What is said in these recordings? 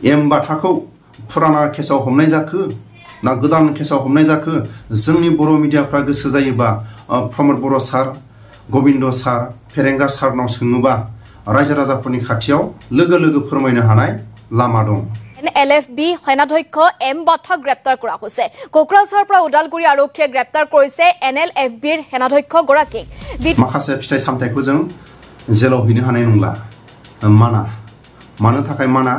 M बाथाखौ फुराना केसाव हमनाय जाखो ना गोदान केसाव हमनाय जाखो जोंनि बर' मिडियाफ्रा गोसो जायोबा प्रमद बर' सार गबिन्द सार फेरेंगा सारनाव सोङोबा रायजो राजाफोरनि खाथियाव लोगो लोगो फोरमायनो हानाय लामा दं। LFB সেনাধ্যক্ষ এম বাথাক গ্ৰেপ্তাৰ কৰা হৈছে। কোকৰাঝাৰৰ পৰা উদালগুৰি আৰক্ষীয়ে গ্ৰেপ্তাৰ কৰিছে NLFBৰ সেনাধ্যক্ষ গৰাকীক। माखासे फिथाइ सामथाइखौ जों जेलाव हैनो हानाय नंला मानो थाखाय माना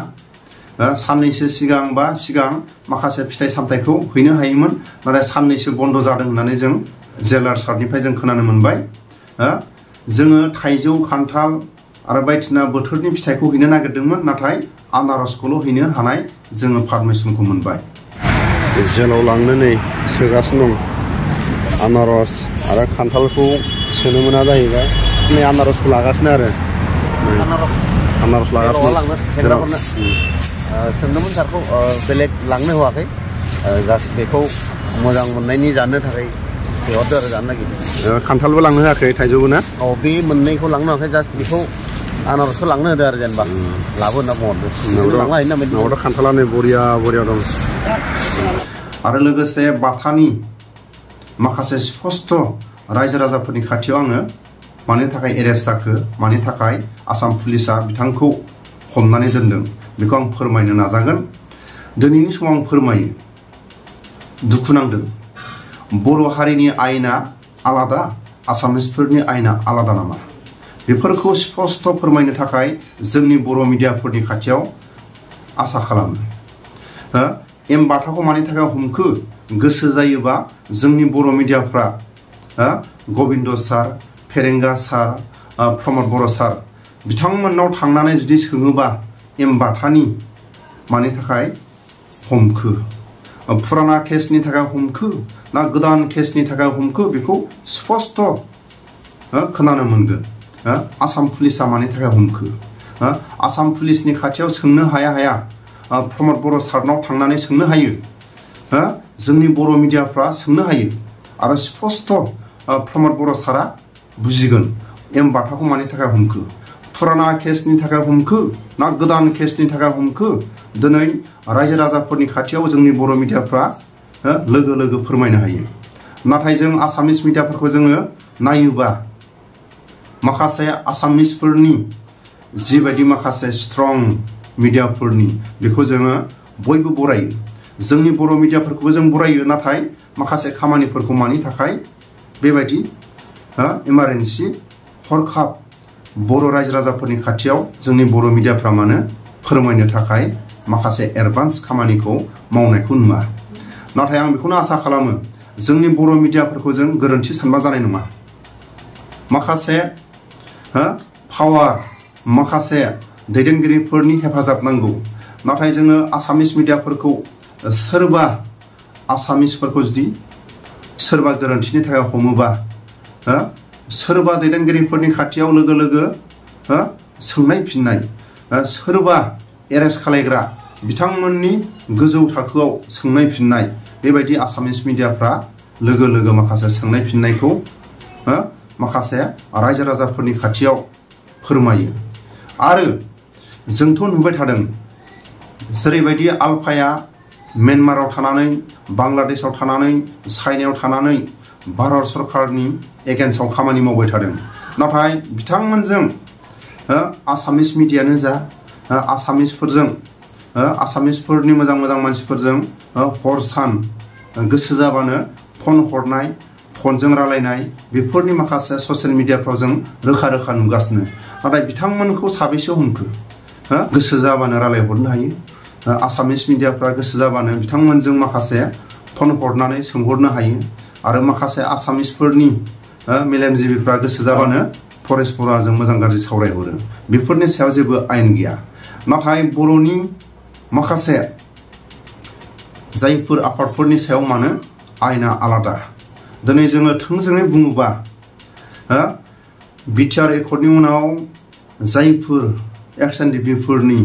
साननैसो सिगां माखासे फिथाइ सामथाइखौ हैनो हायोमोन नाथाय साननैसो बन्द जादों होननानै जों जेलार सारनिफ्राय जों खोनानो मोनबाय। जोङो थाइजौ खान्थाल आरो बायदिसिना बोथोरनि फिथाइखौ हैनो नागिरदोंमोन नाथाय आनारसखौल' हैनो हानाय जोङो पारमिसनखौ मोनबाय। जेलाव लांनो नै सोगासिनो दं आनारस आरो खान्थालखौ सोनो मोना जाहैबाय नै आनारसखौ लागासिनो आरो आनारस लागासिनो सोंदोंमोन सारखौ बेलेग लांनो होआखै जास्ट बेखौ मोजां मोननायनि जानो थाखाय हरदो आरो जानो नागिरदों। खान्थालबो लांनो होआखै थाइजौबो ना बे मोननैखौ लांनो होआखै जास्ट बेखौ आनारसखौ लांनो होदो आरो जेनेबा लाबो होनना बुंहरदो लांनो हायो ना खान्थाला नै बरिया दं आरो लोगोसे बाथानि माखासे स्पष्ट रायजो राजाफोरनि खाथियाव आङो मानि थाखाय एरेस्ट जाखो मानि थाखाय आसाम पुलिसा बिथांखौ हमनानै दोनदों बेखौ आं फोरमायनो नाजागोन। दिनैनि समाव आं फोरमायो दुखु नांदों बर' हारिनि आयेना आलादा आसामिसफोरनि आयेना आलादा नामा बेफोरखौ स्पष्ट फोरमायनो थाखाय जोंनि बर' मिडियाफोरनि खाथियाव आसा खालामो। एम बाथाखौ मानि थाखाय हमखो गोसो जायोबा जोंनि बर' मिडियाफ्रा गबिन्द सार फेरेंगा सार प्रमद बर' सार बिथांमोननाव थांनानै जुदि सोङोबा एम बाथानि मानि थाखाय हमखो फुराना केसनि थाखाय हमखो ना गोदान केसनि थाखाय हमखो बेखौ स्पष्ट खोनानो मोनगोन। आसाम पुलिसा मानि थाखाय हमखो आसाम पुलिसनि खाथियाव सोंनो हाया प्रमद बर' सारनाव थांनानै सोंनो हायो जोंनि बर' मिडियाफ्रा सोंनो हायो आरो स्पष्ट प्रमद बर' सारा बुजिगोन एम बाथाखौ मानि थाखाय हमखो फुराना केसनि थाखाय हमखो ना गोदान केसनि थाखाय हमखो दिनै रायजो राजाफोरनि खाथियाव जोंनि बर' मिडियाफ्रा लोगो लोगो फोरमायनो हायो। नाथाय जों आसामिस मिडियाफोरखौ जोङो नायोबा माखासे आसामिसफोरनि जिबायदि माखासे स्ट्रं मिडियाफोरनि बेखौ जोङो बयबो बरायो जोंनि बर' मिडियाफोरखौबो जों बरायो नाथाय माखासे खामानिफोरखौ मानि थाखाय बेबायदि इमारजेन्सि हरखाब बर' रायजो राजाफोरनि खाथियाव जोंनि बर' मिडियाफ्रा मानो फोरमायनो थाखाय माखासे एडभान्स खामानिखौ मावनायखौ नुवा। नाथाय आं बेखौनो आसा खालामो जोंनि बर' मिडियाफोरखौ जों गोरोन्थि सानबा जानाय नङा। माखासे पावार माखासे दैदेनगिरिफोरनि हेफाजाब नांगौ नाथाय जोङो आसामिस मिडियाफोरखौ सोरबा आसामिसफोरखौ जुदि सोरबा गोरोन्थिनि थाखाय हमोबा सोरबा दैदेनगिरिफोरनि खाथियाव लोगो लोगो सोंनाय फिननाय सोरबा एरेस्ट खालायग्रा बिथांमोननि गोजौ थाखोआव सोंनाय फिननाय बेबायदि आसामिस मिडियाफ्रा लोगो लोगो माखासे सोंनाय फिननायखौ माखासे रायजो राजाफोरनि खाथियाव फोरमायो। आरो जोंथ' नुबाय थादों जेरैबायदि आलफाया म्यानमाराव थानानै बांलादेशआव थानानै चाइनायाव थानानै भारत सरकारनि एगेन्स्टआव खामानि मावबाय थादों नाथाय बिथांमोनजों आसामिस मिडियानो जा आसामिसफोरजों आसामिसफोरनि मोजां मानसिफोरजों हर सान गोसो जाबानो फन हरनाय फनजों रायलायनाय बेफोरनि माखासे ससियेल मिडियाफ्राव जों रोखा नुगासिनो नाथाय बिथांमोनखौ साबेसे हमखो गोसो जाबानो रायलायहरनो हायो आसामिस मिडियाफ्रा गोसो जाबानो बिथांमोनजों माखासे फन हरनानै सोंहरनो हायो आरो माखासे आसामिसफोरनि मेलेमजिबिफ्रा गोसो जाबानो फरेस्ट बराजों मोजां गाज्रि सावरायहरो बेफोरनि सायाव जेबो आयेन गैया। नाथाय बर'नि माखासे जायफोर आफादफोरनि सायाव मानो आयेना आलादा दिनै जोङो थोंजोङै बुङोबा बिटिआर एकर्डनि उनाव जायफोर एक्स एनडिपिफोरनि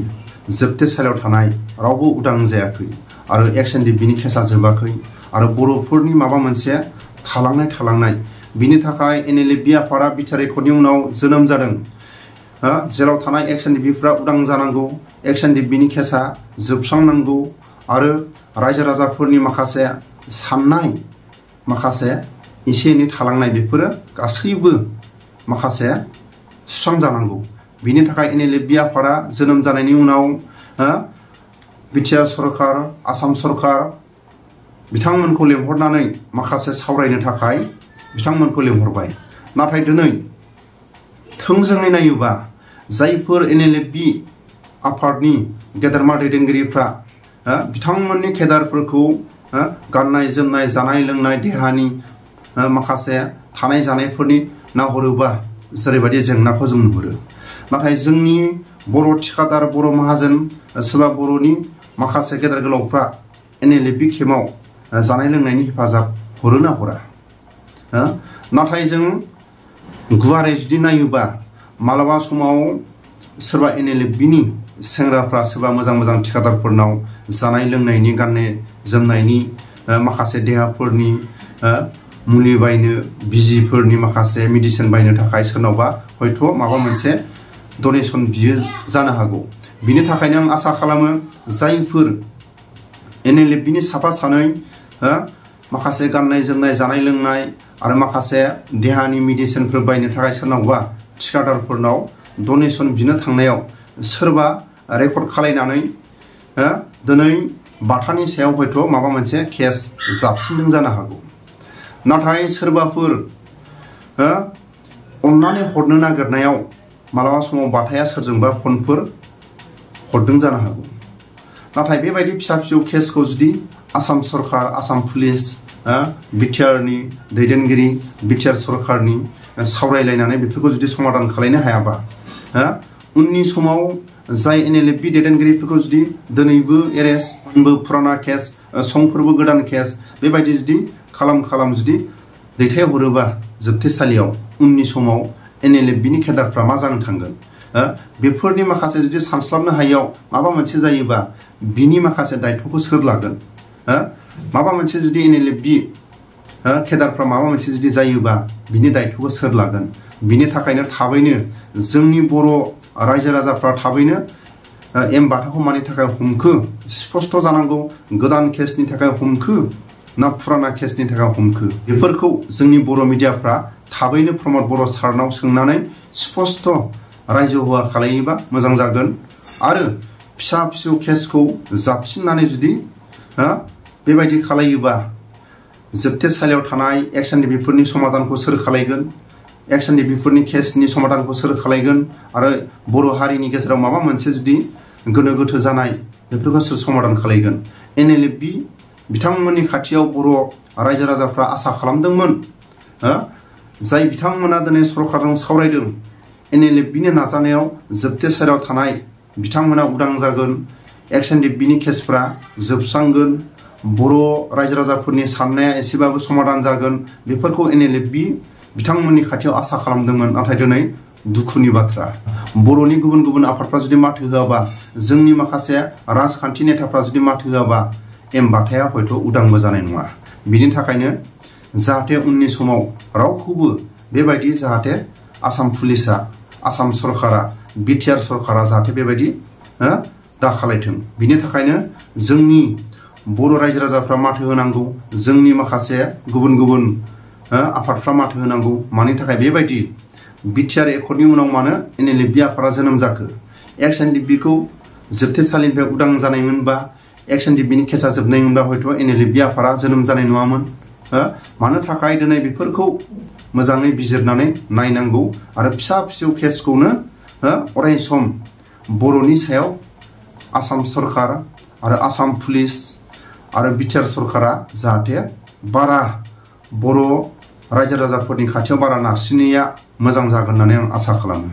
जोबथेसालियाव थानाय रावबो उदां जायाखै आरो एक्स एनडिपिनि केसा जोबाखै आरो बर'फोरनि माबा मोनसे थालांनाय बिनि थाखाय NLFB आफादा बिटिआर एकर्डनि उनाव जोनोम जादों जेराव थानाय एक्स-एन-डि-पिफ्रा उदां जानांगौ, एक्स-एन-डि-पिनि केसा जोबस्रांनांगौ आरो रायजो राजाफोरनि माखासे साननाय माखासे एसे एनै थालांनाय बेफोरो गासैबो माखासे सुस्रांजानांगौ। बिनि थाखाय NLFB आफादा जोनोम जानायनि उनाव बिटिआर सरकार, आसाम सरकार बिथांमोनखौ लेंहरनानै माखासे सावरायनो थाखाय बिथांमोनखौ लेंहरबाय। नाथाय दिनै थोंजोङै नायोबा जायफोर NLFB आफादनि गेदेरमा दैदेनगिरिफ्रा बिथांमोननि केदारफोरखौ गाननाय जोमनाय, जानाय लोंनाय, देहानि माखासे थानाय जानायफोरनि नाहरोबा जेरैबायदि जेंनाखौ जों नुहुरो। नाथाय जोंनि बर' थिखादार, बर' माहाजोन, सोरबा बर'नि माखासे गेदेर गोलावफ्रा NLFB केम्पआव जानाय लोंनायनि हेफाजाब हरो ना हरा? नाथाय जों गुवारै जुदि नायोबा मालाबा समाव सोरबा NLFBनि सेंग्राफ्रा सोरबा मोजां मोजां थिखादारफोरनाव जानाय लोंनायनि, गाननाय जोमनायनि, माखासे देहाफोरनि मुलि बायनो, बिजिफोरनि माखासे मेडिसिन बायनो थाखाय सोरनावबा हयथ' माबा मोनसे डनेसन बियो जानो हागौ। बिनि थाखायनो आं आसा खालामो जायफोर NLFBनि साफा सानै माखासे गाननाय जोमनाय, जानाय लोंनाय आरो माखासे देहानि मेडिसिनफोर बायनो थाखाय सोरनावबा थिखादारफोरनाव डनेसन बिनो थांनायाव सोरबा रेकर्ड खालायनानै दिनै बाथानि सायाव हयथ' माबा मोनसे केस जाबसिनदों जानो हागौ। नाथाय सोरबाफोर अननानै हरनो नागिरनायाव मालाबा समाव बाथाया सोरजोंबा फनफोर हरदों जानो हागौ। नाथाय बेबायदि फिसा फिसौ केसखौ जुदि आसाम सरकार, आसाम पुलिस, बिटिआरनि दैदेनगिरि, बिटिआर सरकारनि सावरायलायनानै बेफोरखौ जुदि समाधान खालामनो हायाबा उननि समाव जाय NLFB दैदेनगिरिफोरखौ जुदि दिनैबो एरेस्ट, उनबो फुराना केस, समफोरबो गोदान केस बेबायदि जुदि खालाम जुदि दैथायहरोबा जोबथेसालियाव उननि समाव NLFBनि केदारफ्रा मा जानो थांगोन? बेफोरनि माखासे जुदि सानस्लाबनो हायियाव माबा मोनसे जायोबा बिनि माखासे दायित्वखौ सोर लागोन? माबा मोनसे जुदि NLFB केदारफ्रा माबा मोनसे जुदि जायोबा बिनि दायित्वखौ सोर लागोन? बिनि थाखायनो थाबैनो जोंनि बर' रायजो राजाफ्रा थाबैनो एम बाथाखौ मानि थाखाय हमखो स्पष्ट जानांगौ। गोदान केसनि थाखाय हमखो ना फुराना केसनि थाखाय हमखो? बेफोरखौ जोंनि बर' मिडियाफ्रा थाबैनो प्रमद बर' सारनाव सोंनानै स्पष्ट रायजो हुआ खालायोबा मोजां जागोन। आरो फिसा फिसौ केसखौ जाबसिननानै जुदि बेबायदि खालायोबा जोबथेसालियाव थानाय एक्स-एन-डि-पिफोरनि समाधानखौ सोर खालायगोन? एक्स-एन-डि-पिफोरनि केसनि समाधानखौ सोर खालायगोन? आरो बर' हारिनि गेजेराव माबा मोनसे जुदि गोनो गोथो जानाय बेफोरखौ सोर समाधान खालायगोन? NLFB बिथांमोननि खाथियाव बर' रायजो राजाफ्रा आसा खालामदोंमोन जाय बिथांमोना दिनै सरकारजों सावरायदों NLFBनि नाजानायाव जोबथेसालियाव थानाय बिथांमोना उदां जागोन, एक्स-एन-डि-पिनि केसफ्रा जोबस्रांगोन, बर' रायजो राजाफोरनि साननाया एसेबाबो समाधान जागोन। बेफोरखौ NLFB बिथांमोननि खाथियाव आसा खालामदोंमोन। नाथाय दिनै दुखुनि बाथ्रा बर'नि गुबुन गुबुन आफादफ्रा जुदि माथो होआबा, जोंनि माखासे राजखान्थि नेताफ्रा जुदि माथो होआबा एम बाथाया हयथ' उदांबो जानाय नङा। बिनि थाखायनो जाहाथे उननि समाव रावखौबो बेबायदि जाहाथे आसाम पुलिसा, आसाम सरकारा, बिटिआर सरकारा जाहाथे बेबायदि दा खालायथों। बिनि थाखायनो जोंनि बर' रायजो राजाफ्रा माथो होनांगौ, जोंनि माखासे गुबुन गुबुन आफादफ्रा माथो होनांगौ। मानि थाखाय बेबायदि बिटिआर एकर्डनि उनाव मानो NLFB आफादा जोनोम जाखो? एक्स-एन-डि-पिखौ जोबथेसालिनिफ्राय उदां जानायमोनबा, एक्स-एन-डि-पिनि केसा जोबनायमोनबा हयथ' NLFB आफादा जोनोम जानाय नङामोन। मानो थाखाय दिनै बेफोरखौ मोजाङै बिजिरनानै नायनांगौ आरो फिसा फिसौ केसखौनो अराय सम बर'नि सायाव आसाम सरकार आरो आसाम पुलिस आरो बिटिआर सरकारा जाहाथे बारा बर' रायजो राजाफोरनि खाथियाव बारा नारसिननाया मोजां जागोन होननानै आं आसा खालामो।